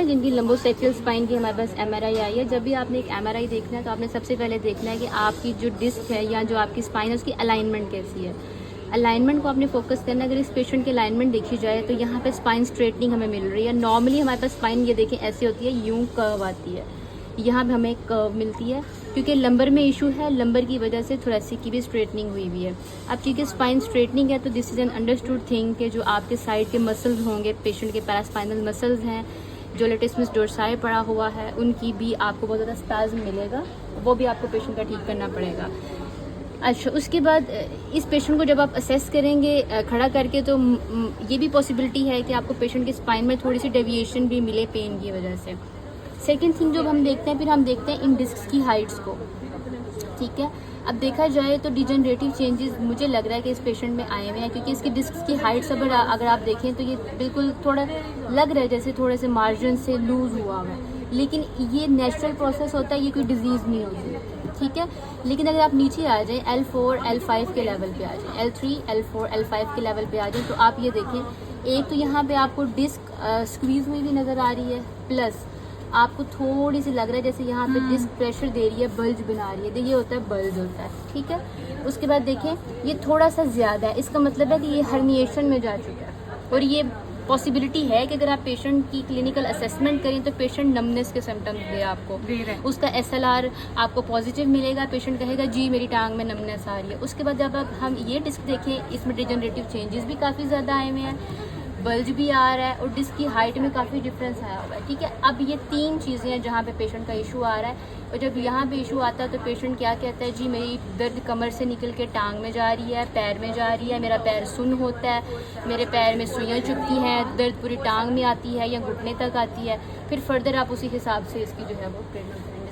जिनकी लंबोसेक्टल स्पाइन की हमारे पास एमआरआई आई है। जब भी आपने एक एमआरआई देखना है तो आपने सबसे पहले देखना है कि आपकी जो डिस्क है या जो आपकी स्पाइन है उसकी अलाइनमेंट कैसी है। अलाइनमेंट को आपने फोकस करना है। अगर इस पेशेंट की अलाइनमेंट देखी जाए तो यहाँ पे स्पाइन स्ट्रेटनिंग हमें मिल रही है। नॉर्मली हमारे पास स्पाइन ये देखें ऐसी होती है, यूं कर्व आती है, यहाँ पे हमें कर्व मिलती है क्योंकि लंबर में इशू है। लंबर की वजह से थोरेसिक की भी स्ट्रेटनिंग हुई हुई है। अब क्योंकि स्पाइन स्ट्रेटनिंग है तो this is an understood thing कि जो आपके साइड के मसल्स होंगे, पेशेंट के पैरास्पाइनल मसल्स हैं, जो लेटिसिमस डोर्साई पड़ा हुआ है, उनकी भी आपको बहुत ज़्यादा स्पाज़्म मिलेगा, वो भी आपको पेशेंट का ठीक करना पड़ेगा। अच्छा, उसके बाद इस पेशेंट को जब आप असेस करेंगे खड़ा करके तो ये भी पॉसिबिलिटी है कि आपको पेशेंट की स्पाइन में थोड़ी सी डेविएशन भी मिले पेन की वजह से। सेकंड थिंग जो हम देखते हैं, फिर हम देखते हैं इन डिस्क की हाइट्स को। ठीक है, अब देखा जाए तो डिजनरेटिव चेंजेस मुझे लग रहा है कि इस पेशेंट में आए हुए हैं क्योंकि इसकी डिस्क की हाइट्स अगर आप देखें तो ये बिल्कुल थोड़ा लग रहा है जैसे थोड़े से मार्जिन से लूज़ हुआ हुआ है, लेकिन ये नेचुरल प्रोसेस होता है, ये कोई डिजीज़ नहीं होती। ठीक है, लेकिन अगर आप नीचे आ जाएं L4 L5 के लेवल पे आ जाएं, L3 L4 L5 के लेवल पे आ जाएं तो आप ये देखें, एक तो यहाँ पे आपको डिस्क स्क्वीज़ हुई भी नज़र आ रही है, प्लस आपको थोड़ी सी लग रहा है जैसे यहाँ पे डिस्क प्रेशर दे रही है, बल्ज बना रही है, तो ये होता है बल्ज होता है। ठीक है, उसके बाद देखें ये थोड़ा सा ज़्यादा है, इसका मतलब है कि ये हर्निएशन में जा चुका है और ये पॉसिबिलिटी है कि अगर आप पेशेंट की क्लिनिकल असेसमेंट करें तो पेशेंट नमनेस के सिम्टम्स दे आपको, उसका SLR आपको पॉजिटिव मिलेगा, पेशेंट कहेगा जी मेरी टांग में नमनेस आ रही है। उसके बाद जब हम ये डिस्क देखें, इसमें डिजनरेटिव चेंजेस भी काफ़ी ज़्यादा आए हुए हैं, बल्ज भी आ रहा है और डिस्क की हाइट में काफ़ी डिफरेंस आया हुआ है। ठीक है, अब ये तीन चीज़ें हैं जहाँ पे पेशेंट का इशू आ रहा है और जब यहाँ पे इशू आता है तो पेशेंट क्या कहता है, जी मेरी दर्द कमर से निकल के टांग में जा रही है, पैर में जा रही है, मेरा पैर सुन्न होता है, मेरे पैर में सुइयाँ चुभती हैं, दर्द पूरी टांग में आती है या घुटने तक आती है। फिर फर्दर आप उसी हिसाब से इसकी जो है वो ट्रीटमेंट करेंगे।